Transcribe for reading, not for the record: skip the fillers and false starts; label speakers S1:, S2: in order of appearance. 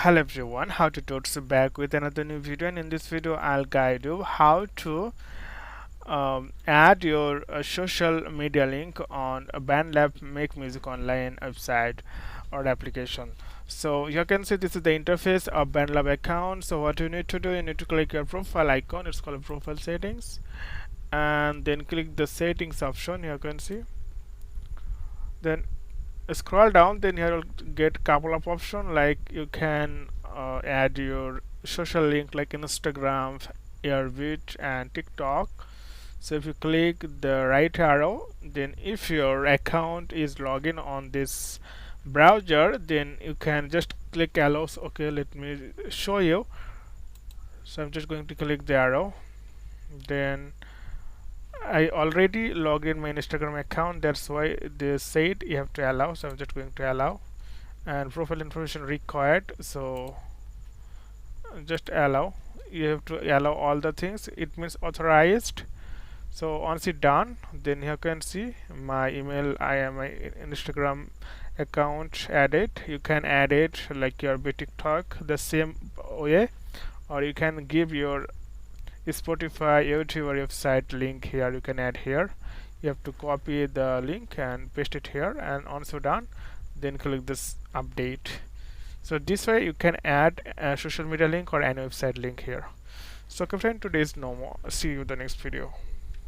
S1: Hello everyone, how to Tuts back with another new video, and in this video I'll guide you how to add your social media link on a BandLab Make Music Online website or application. So you can see this is the interface of BandLab account. So what you need to do, you need to click your profile icon, it's called profile settings, and then click the settings option. You can see, then scroll down, then here you'll get couple of options, like you can add your social link like Instagram, Airbit and TikTok. So if you click the right arrow, then if your account is logged in on this browser, then you can just click allow. Okay, let me show you. So I'm just going to click the arrow, then I already logged in my Instagram account, that's why they said you have to allow. So I'm just going to allow, and profile information required, so just allow. You have to allow all the things, it means authorized. So once it's done, then you can see my email, I am my Instagram account added. You can add it like your TikTok the same way, or you can give your Spotify, YouTube or website link here. You can add here. You have to copy the link and paste it here, and once you're done, then click this update. So this way you can add a social media link or any website link here. So okay friend, today is no more. See you in the next video.